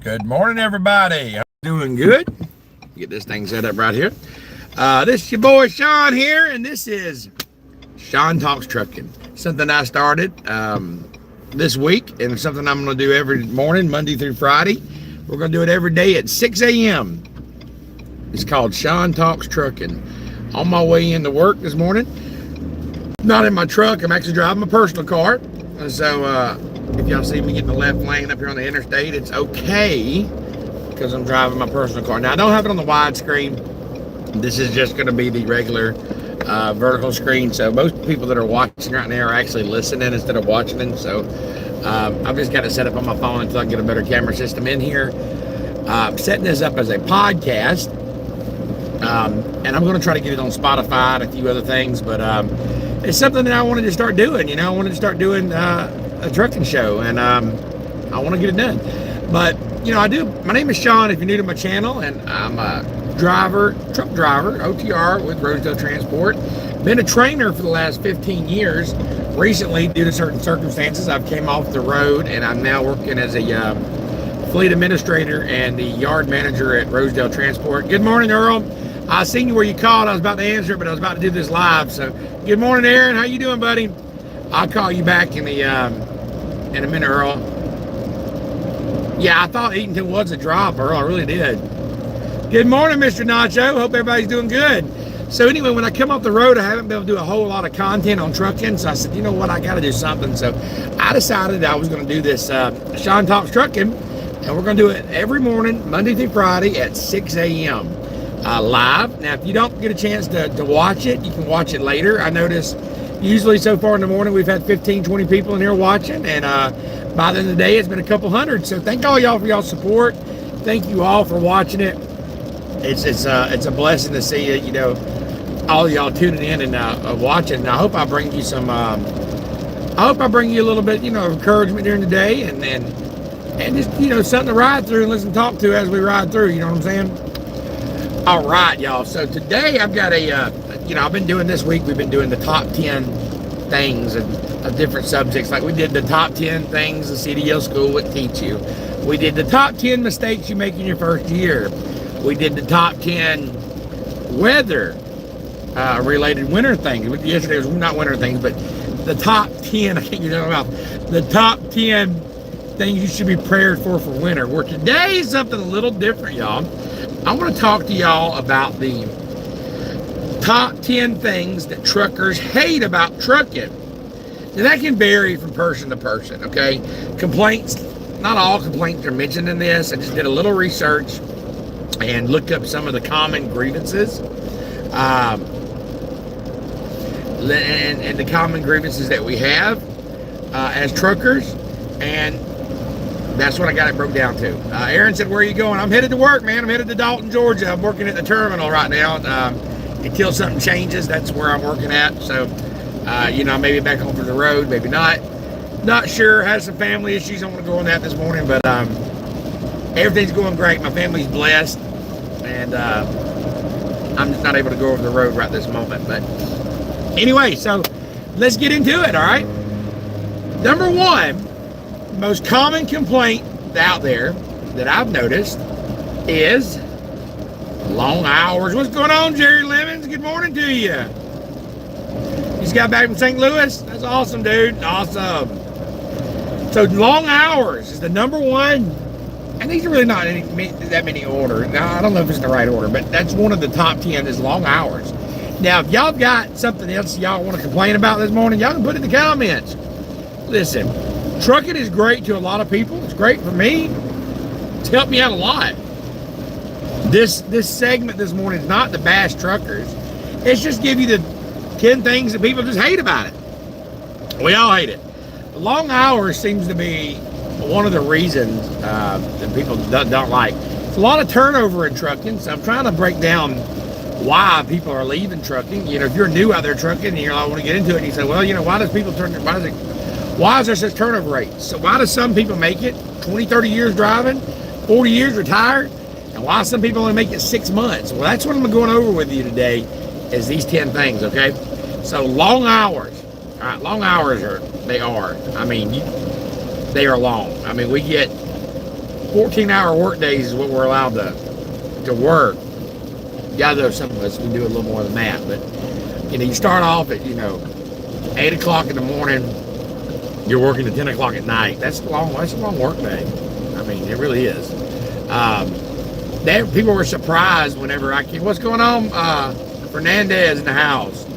Good morning, everybody. I'm doing good. Get this thing set up right here. This is your boy Shawn here, and this is Shawn Talks Trucking. Something I started this week, and something I'm going to do every morning, Monday through Friday. We're going to do it every day at 6 a.m. It's called Shawn Talks Trucking. On my way into work this morning, not in my truck. I'm actually driving my personal car. So if y'all see me getting the left lane up here on the interstate, it's okay because I'm driving my personal car. Now, I don't have it on the widescreen. This is just going to be the regular vertical screen. So most people that are watching right now are actually listening instead of watching it. So I've just got it set up on my phone until I get a better camera system in here. I'm setting this up as a podcast. And I'm going to try to get it on Spotify and a few other things. But it's something that I wanted to start doing. You know, I wanted to start doing a trucking show, and I want to get it done. But you know, I do. My name is Shawn. If you're new to my channel, and I'm a truck driver, OTR with Rosedale Transport. Been a trainer for the last 15 years. Recently, due to certain circumstances, I've came off the road, and I'm now working as a fleet administrator and the yard manager at Rosedale Transport. Good morning, Earl. I seen you where you called. I was about to answer it, but I was about to do this live. So, good morning, Aaron. How you doing, buddy? I'll call you back in a minute, Earl. Yeah, I thought Eatonton was a drop, Earl. I really did. Good morning, Mr. Nacho. Hope everybody's doing good. So anyway, when I come off the road, I haven't been able to do a whole lot of content on trucking. So I said, you know what? I got to do something. So I decided I was going to do this Shawn Talks Trucking, and we're going to do it every morning, Monday through Friday at 6 a.m. Live. Now, if you don't get a chance to watch it, you can watch it later. I noticed usually so far in the morning we've had 15, 20 people in here watching, and by the end of the day it's been a couple hundred. So thank all y'all for y'all support. Thank you all for watching it. It's a blessing to see you know, all y'all tuning in and watching. And I hope I bring you some I hope I bring you a little bit, you know, of encouragement during the day, and just, you know, something to ride through and listen to talk to as we ride through, you know what I'm saying? All right, y'all. So today I've got you know, I've been doing this week, we've been doing the top 10 things of different subjects. Like we did the top 10 things the CDL school would teach you. We did the top 10 mistakes you make in your first year. We did the top 10 weather related winter things. Yesterday was not winter things, but the top 10, I can't get it out, the top 10 things you should be prepared for winter. Where today is something a little different, y'all. I want to talk to y'all about the top 10 things that truckers hate about trucking. Now, that can vary from person to person, okay? Complaints, not all complaints are mentioned in this. I just did a little research and looked up some of the common grievances. And the common grievances that we have as truckers. And that's what I got it broke down to. Aaron said, where are you going? I'm headed to work, man. I'm headed to Dalton, Georgia. I'm working at the terminal right now. Until something changes, that's where I'm working at. So, you know, maybe back home from the road, maybe not. Not sure. Had some family issues. I'm going to go on that this morning. But everything's going great. My family's blessed. And I'm just not able to go over the road right this moment. But anyway, so let's get into it, all right? Number one, most common complaint out there that I've noticed is long hours. What's going on, Jerry Lemons? Good morning to you. You just got back from St. Louis? That's awesome, dude. Awesome. So long hours is the number one, and these are really not that many order. Now, I don't know if it's in the right order, but that's one of the top 10 is long hours. Now, if y'all got something else y'all want to complain about this morning, y'all can put it in the comments. Listen, trucking is great to a lot of people. It's great for me. It's helped me out a lot. This segment this morning is not to bash truckers. It's just give you the 10 things that people just hate about it. We all hate it. Long hours seems to be one of the reasons that people don't like. It's a lot of turnover in trucking, so I'm trying to break down why people are leaving trucking. You know, if you're new out there trucking and you're like, I want to get into it, and you say, well, you know, why is there such turnover rates? So why do some people make it 20, 30 years driving, 40 years retired, and why some people only make it 6 months? Well, that's what I'm going over with you today, is these 10 things, okay? So long hours. All right, long hours they are. I mean, they are long. I mean, we get 14-hour work days is what we're allowed to work. Yeah, though some of us we do a little more than that, but you start off at 8 o'clock in the morning. You're working at 10 o'clock at night. That's a long work day. I mean, it really is. People were surprised whenever I came. What's going on? Fernandez in the house.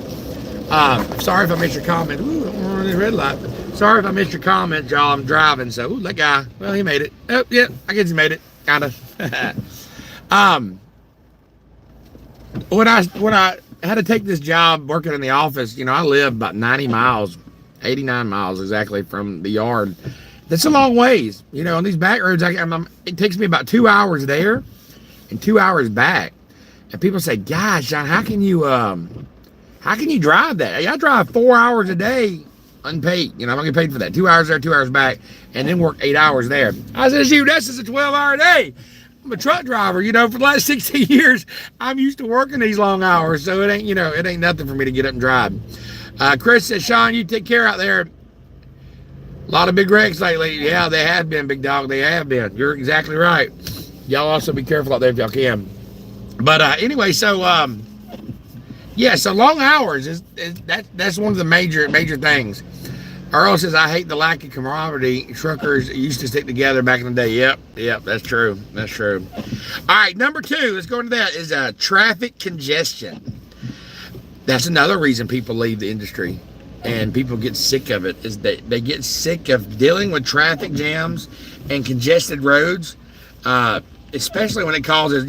Sorry if I missed your comment. Ooh, I'm on this red light. Sorry if I missed your comment, y'all. I'm driving, so that guy. Well, he made it. Oh, yeah, I guess he made it, kind of. When I had to take this job working in the office, I live about 90 miles, 89 miles exactly from the yard. That's a long ways, on these back roads. It takes me about 2 hours there and 2 hours back. And people say, "Gosh, Shawn, how can you drive that?" I drive 4 hours a day unpaid. I'm not getting paid for that. 2 hours there, 2 hours back, and then work 8 hours there. I said, "Shoot, that's just a 12-hour day." I'm a truck driver, for the last 16 years. I'm used to working these long hours, so it ain't nothing for me to get up and drive. Chris says, "Shawn, you take care out there. A lot of big wrecks lately." Yeah, they have been, big dog. They have been. You're exactly right. Y'all also be careful out there if y'all can. But anyway, so so long hours that's one of the major things. Earl says, "I hate the lack of camaraderie. Truckers used to stick together back in the day." Yep, that's true. That's true. All right, number 2, let's go into that, is traffic congestion. That's another reason people leave the industry and people get sick of it, is that they get sick of dealing with traffic jams and congested roads, especially when it causes, it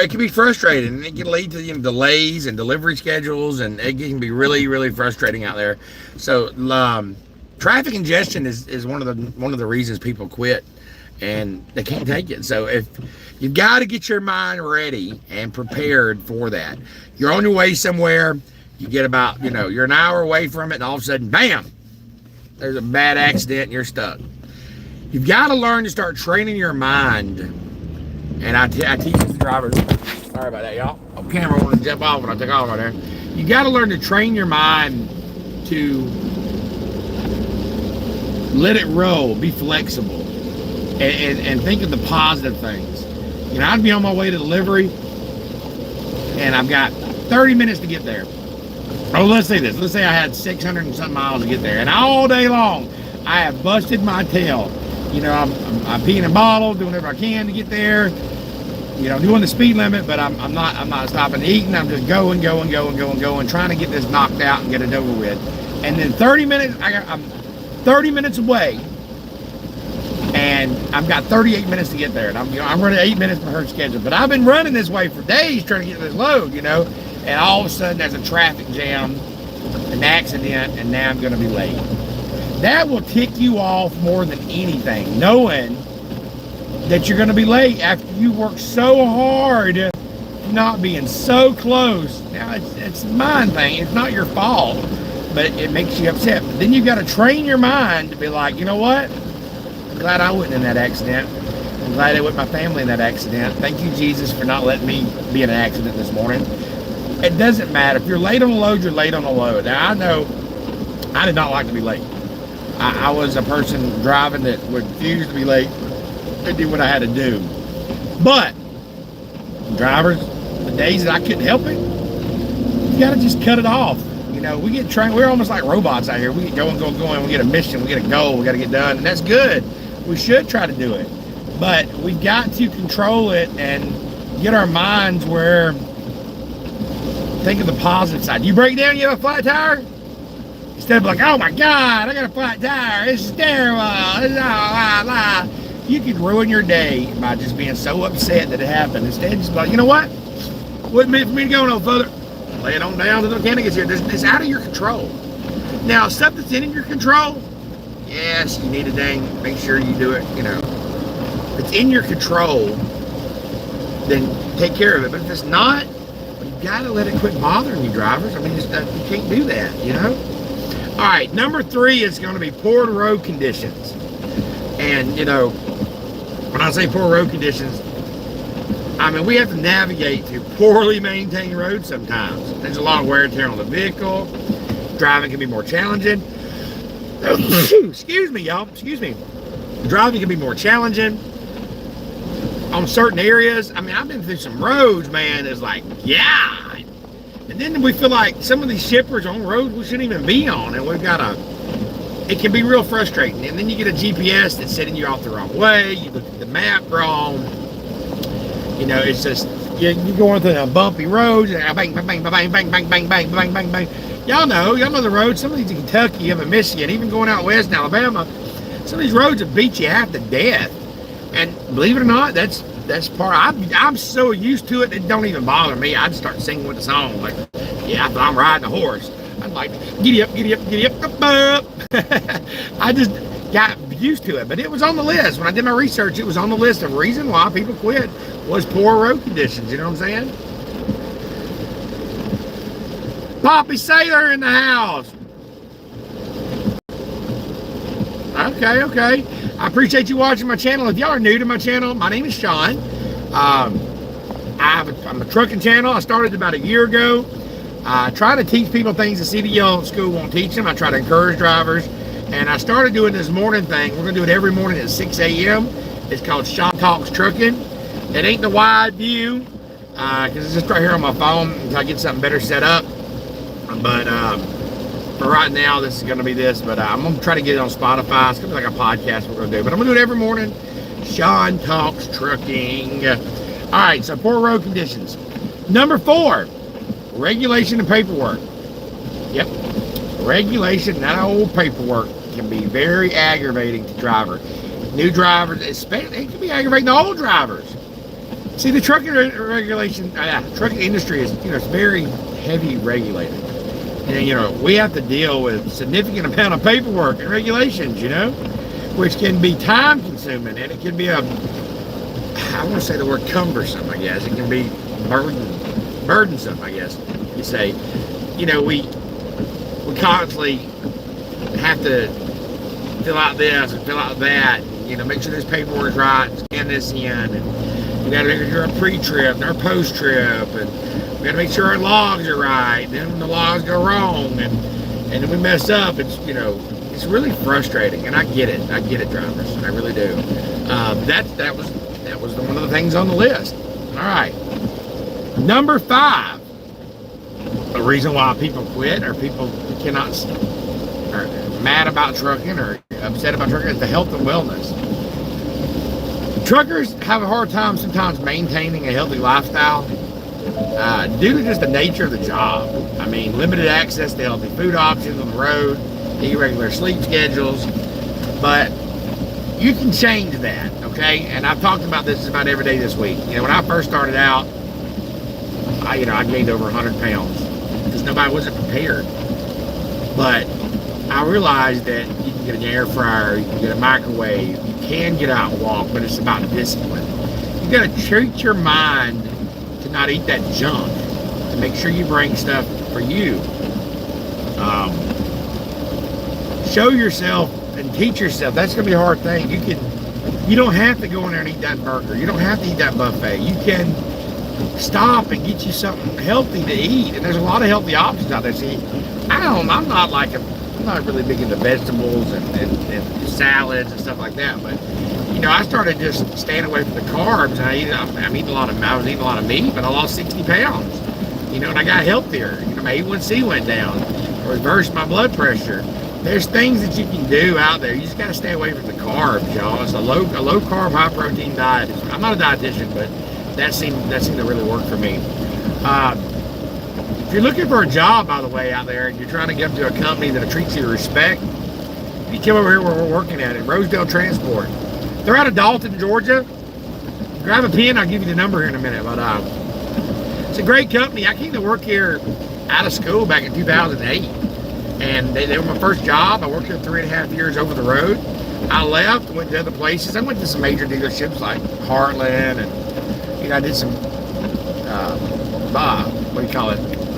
can be frustrating, and it can lead to delays and delivery schedules, and it can be really, really frustrating out there. So traffic congestion is one of the reasons people quit, and they can't take it. So if you've got to get your mind ready and prepared for that. You're on your way somewhere, you get about you're an hour away from it, and all of a sudden, bam, there's a bad accident and you're stuck. You've got to learn to start training your mind. And I teach the drivers. Sorry about that, y'all. On camera, I want to jump off when I take off right there. You got to learn to train your mind to let it roll, be flexible, and think of the positive things. I'd be on my way to delivery, and I've got 30 minutes to get there. Oh, let's say this. Let's say I had 600 and something miles to get there, and all day long, I have busted my tail. I'm peeing in bottles, doing whatever I can to get there. Doing the speed limit, but I'm not stopping eating. I'm just going, trying to get this knocked out and get it over with. And then 30 minutes, I'm 30 minutes away, and I've got 38 minutes to get there. And I'm running 8 minutes per her schedule. But I've been running this way for days trying to get this load, And all of a sudden, there's a traffic jam, an accident, and now I'm going to be late. That will tick you off more than anything, knowing that you're going to be late after you work so hard, not being so close. Now, it's a mind thing. It's not your fault, but it makes you upset. But then you've got to train your mind to be like, you know what? I'm glad I wasn't in that accident. I'm glad I wasn't my family in that accident. Thank you, Jesus, for not letting me be in an accident this morning. It doesn't matter. If you're late on a load, you're late on a load. Now, I know I did not like to be late. I was a person driving that would refuse to be late and do what I had to do. But drivers, the days that I couldn't help it, you got to just cut it off. We get trained. We're almost like robots out here. We get going. We get a mission. We get a goal. We got to get done, and that's good. We should try to do it, but we've got to control it and get our minds where think of the positive side. You break down, you have a flat tire. Instead of like, oh my God, I got a flat tire. This is terrible. You could ruin your day by just being so upset that it happened. Instead, just like, you know what? Wouldn't meant for me to go no further. Lay it on down to the mechanic gets here. It's out of your control. Now, stuff that's in your control, yes, you need to make sure you do it. If it's in your control, then take care of it. But if it's not, you gotta let it quit bothering you, drivers. I mean, you can't do that. All right, number 3 is going to be poor road conditions. And, when I say poor road conditions, I mean, we have to navigate through poorly maintained roads sometimes. There's a lot of wear and tear on the vehicle. Driving can be more challenging. Excuse me, y'all. Excuse me. Driving can be more challenging on certain areas. I mean, I've been through some roads, man. It's like, yeah. And then we feel like some of these shippers on roads we shouldn't even be on, and we've got it can be real frustrating. And then you get a GPS that's setting you off the wrong way. You look at the map wrong. You know, it's just you're going through a bumpy roads and bang, bang, bang, bang, bang, bang, bang, bang, bang, bang, bang. Y'all know the roads. Some of these in Kentucky, in Michigan, even going out west in Alabama, some of these roads have beat you half to death. And believe it or not, that's part. I'm so used to it, it don't even bother me. I'd start singing with the song, like, yeah, I thought I'm riding a horse. I'm like, giddy up, giddy up, giddy up, up, up. I just got used to it, but it was on the list. When I did my research, it was on the list of reason why people quit was poor road conditions. You know what I'm saying? Poppy Sailor in the house. Okay. I appreciate you watching my channel. If y'all are new to my channel, my name is Shawn. I'm a trucking channel. I started about a year ago. I try to teach people things the CDL school won't teach them. I try to encourage drivers. And I started doing this morning thing. We're going to do it every morning at 6 a.m. It's called Shawn Talks Trucking. It ain't the wide view, because it's just right here on my phone until I get something better set up. But for right now, this is going to be this. But I'm going to try to get it on Spotify. It's going to be like a podcast we're going to do. But I'm going to do it every morning. Shawn Talks Trucking. All right, so poor road conditions. Number 4, regulation and paperwork. Yep, regulation, that old paperwork can be very aggravating to drivers. New drivers, especially, it can be aggravating to old drivers. See, the trucking regulation, trucking industry is, it's very heavy regulated. And, we have to deal with significant amount of paperwork and regulations, which can be time consuming, and it can be I want to say the word cumbersome, I guess. It can be burdensome, I guess you say. We constantly have to fill out this and fill out that, make sure this paperwork is right, scan this in, and we got to make sure our pre-trip and our post-trip, and we got to make sure our logs are right. And then when the logs go wrong and then we mess up, it's really frustrating. And I get it, drivers, I really do. That was one of the things on the list. All right, number 5. The reason why people quit or people are mad about trucking or upset about trucking is the health and wellness. Truckers have a hard time sometimes maintaining a healthy lifestyle due to just the nature of the job. I mean, limited access to healthy food options on the road, irregular sleep schedules, but you can change that, okay? And I've talked about this about every day this week. When I first started out, I gained over 100 pounds because nobody wasn't prepared. But I realized that you can get an air fryer, you can get a microwave, you can get out and walk, but it's about discipline. You got to treat your mind to not eat that junk, to make sure you bring stuff for you. Show yourself and teach yourself. That's going to be a hard thing. You don't have to go in there and eat that burger. You don't have to eat that buffet. You can stop and get you something healthy to eat, and there's a lot of healthy options out there. See, I'm not really big into vegetables and salads and stuff like that, but I started just staying away from the carbs, and I was eating a lot of meat, but I lost 60 pounds, and I got healthier. My A1C went down, reversed my blood pressure. There's things that you can do out there. You just got to stay away from the carbs, y'all. It's a low carb, high protein diet. I'm not a dietitian, but that seemed to really work for me. If you're looking for a job, by the way, out there, and you're trying to get to a company that'll treat you with respect, you come over here where we're working at Rosedale Transport. They're out of Dalton, Georgia. Grab a pen, I'll give you the number here in a minute. But it's a great company. I came to work here out of school back in 2008. And they were my first job. I worked here 3.5 years over the road. I left, went to other places. I went to some major dealerships like Heartland, and I did some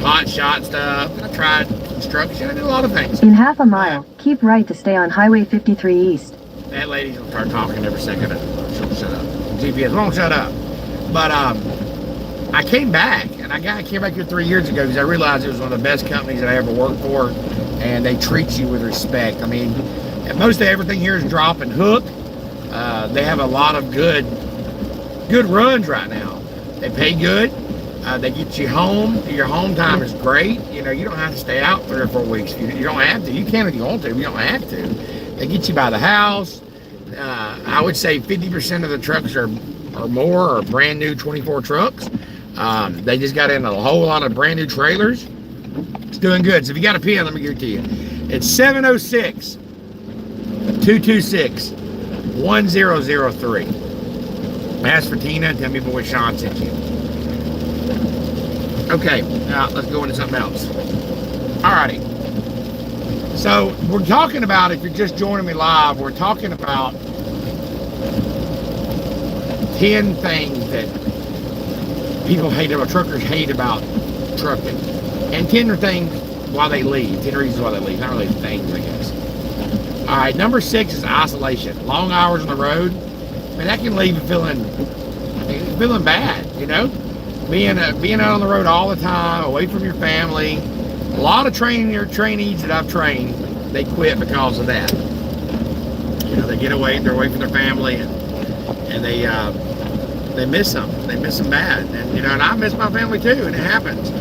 hot shot stuff. And I tried construction. I did a lot of things. In half a mile, keep right to stay on Highway 53 East. That lady's gonna start talking every second. She'll shut up. GPS won't shut up. But I came back, and I came back here 3 years ago because I realized it was one of the best companies that I ever worked for, and they treat you with respect. I mean, most of everything here is drop and hook. They have a lot of good runs right now. They pay good. They get you home. Your home time is great. You know, you don't have to stay out 3 or 4 weeks. You don't have to. You can if you want to, but you don't have to. They get you by the house. I would say 50% of the trucks are more are brand new 24 trucks. They just got in a whole lot of brand new trailers. It's doing good. So if you got a pen, let me give it to you. It's 706-226-1003. Ask for Tina and tell me boy Shawn sent you. Okay, now let's go into something else. Alrighty. So we're talking about, if you're just joining me live, we're talking about 10 things that people hate about, truckers hate about trucking. And 10 things why they leave. 10 reasons why they leave. Not really things, I guess. Alright, number 6 is isolation. Long hours on the road. Man, that can leave you feeling bad, you know? Being out on the road all the time, away from your family. A lot of trainees that I've trained, they quit because of that. You know, they get away, they're away from their family, and they miss them. They miss them bad. And you know, and I miss my family too, and it happens.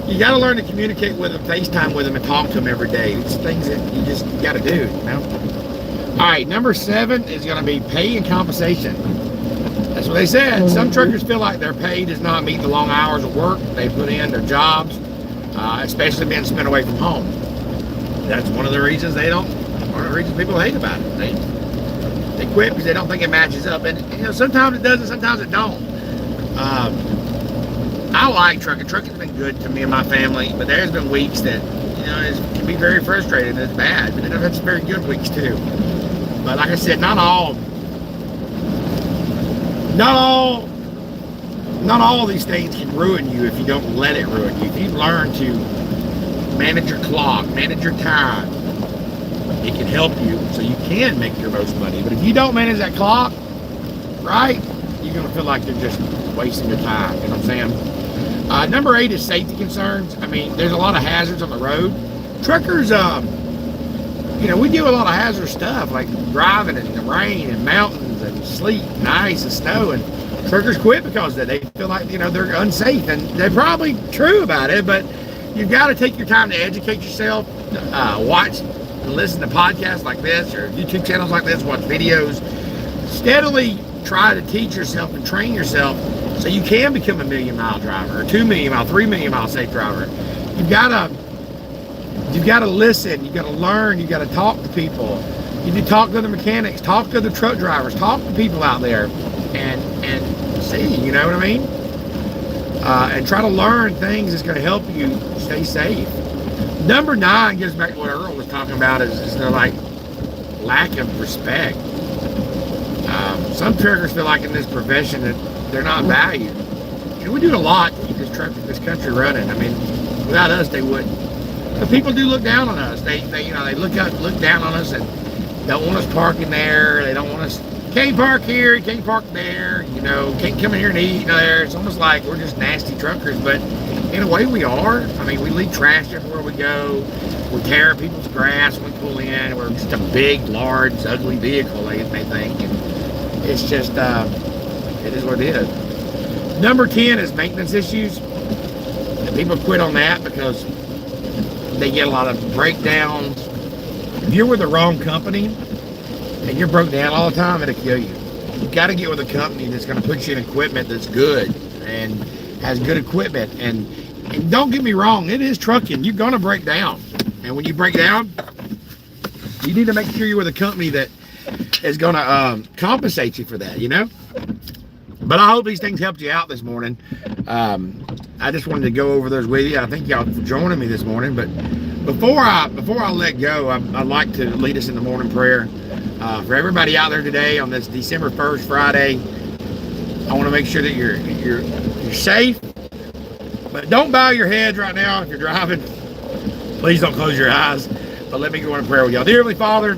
You got to learn to communicate with them, FaceTime with them, and talk to them every day. It's things that you just got to do, you know? All right, number 7 is going to be pay and compensation. That's what they said. Some truckers feel like their pay does not meet the long hours of work they put in their jobs, especially being spent away from home. That's one of the reasons one of the reasons people hate about it. They quit because they don't think it matches up. And you know, sometimes it does and sometimes it don't. I like trucking. Trucking's been good to me and my family, but there's been weeks that, you know, it can be very frustrating. It's bad, but then I've had some very good weeks too. But like I said, not all these things can ruin you if you don't let it ruin you. If you learn to manage your clock, manage your time, it can help you so you can make your most money. But if you don't manage that clock, right, you're going to feel like you're just wasting your time. You know what I'm saying? Number 8 is safety concerns. I mean, there's a lot of hazards on the road. Truckers, you know, we deal with a lot of hazardous stuff, like driving in the rain and mountains and sleet and ice and snow, and truckers quit because of that. They feel like, you know, they're unsafe, and they're probably true about it, but you've got to take your time to educate yourself, watch and listen to podcasts like this or YouTube channels like this, watch videos. Steadily try to teach yourself and train yourself so you can become a 1,000,000-mile driver, or 2,000,000-mile, 3,000,000-mile safe driver. You've got to listen, you've got to learn, you've got to talk to people. You need to talk to the mechanics, talk to the truck drivers, talk to people out there, and see, you know what I mean? And try to learn things that's going to help you stay safe. Number 9 goes back to what Earl was talking about, is the like lack of respect. Some truckers feel like in this profession that they're not valued. You know, we do a lot to keep this country running. I mean, without us, they wouldn't. But people do look down on us. They you know, they look down on us and don't want us parking there. They don't want us, can't park here, can't park there, you know, can't come in here and eat there. It's almost like we're just nasty truckers, but in a way we are. I mean, we leave trash everywhere we go. We tear people's grass when we pull in. We're just a big, large, ugly vehicle, they think. And it's just, it is what it is. Number 10 is maintenance issues. And people quit on that because they get a lot of breakdowns. If you're with the wrong company and you're broke down all the time, it'll kill you. You've got to get with a company that's going to put you in equipment that's good and has good equipment. And don't get me wrong, it is trucking. You're going to break down. And when you break down, you need to make sure you're with a company that is going to compensate you for that, you know? But I hope these things helped you out this morning. I just wanted to go over those with you. I thank y'all for joining me this morning. But before I let go, I'd like to lead us in the morning prayer. For everybody out there today on this December 1st, Friday, I want to make sure that you're safe. But don't bow your heads right now if you're driving. Please don't close your eyes. But let me go in prayer with y'all. Dear Heavenly Father,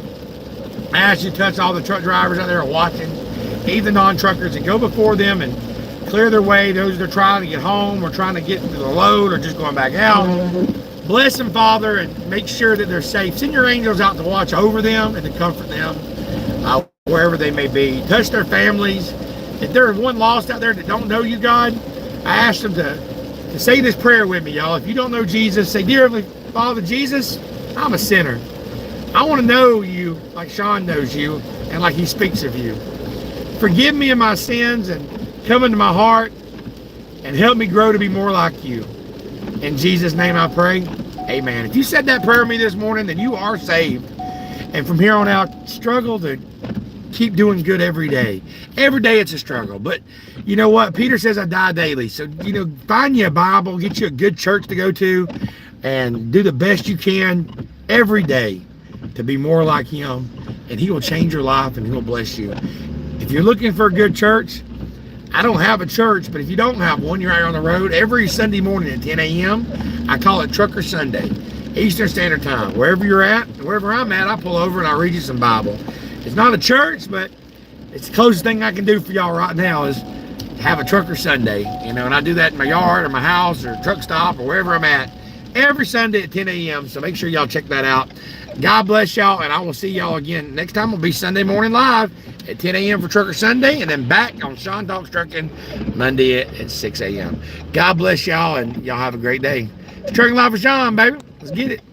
I ask you to touch all the truck drivers out there watching, even the non-truckers, and go before them and clear their way. Those that are trying to get home or trying to get to the load or just going back out. Bless them, Father, and make sure that they're safe. Send your angels out to watch over them and to comfort them. wherever they may be. Touch their families. If there's one lost out there that don't know you, God, I ask them to say this prayer with me, y'all. If you don't know Jesus, say, Dear Heavenly Father, Jesus, I'm a sinner. I want to know you like Shawn knows you and like he speaks of you. Forgive me of my sins and come into my heart and help me grow to be more like you. In Jesus' name I pray, amen. If you said that prayer with me this morning, then you are saved. And from here on out, struggle to keep doing good every day. Every day it's a struggle. But you know what? Peter says I die daily. So, find you a Bible, get you a good church to go to, and do the best you can every day to be more like him. And he will change your life and he will bless you. If you're looking for a good church, I don't have a church, but if you don't have one, you're out on the road. Every Sunday morning at 10 a.m., I call it Trucker Sunday, Eastern Standard Time. Wherever you're at, wherever I'm at, I pull over and I read you some Bible. It's not a church, but it's the closest thing I can do for y'all right now is have a Trucker Sunday, and I do that in my yard or my house or truck stop or wherever I'm at every Sunday at 10 a.m. So make sure y'all check that out. God bless y'all, and I will see y'all again. Next time will be Sunday morning live at 10 a.m. for Trucker Sunday, and then back on Shawn Talks Trucking Monday at 6 a.m. God bless y'all, and y'all have a great day. It's Trucking Live with Shawn, baby. Let's get it.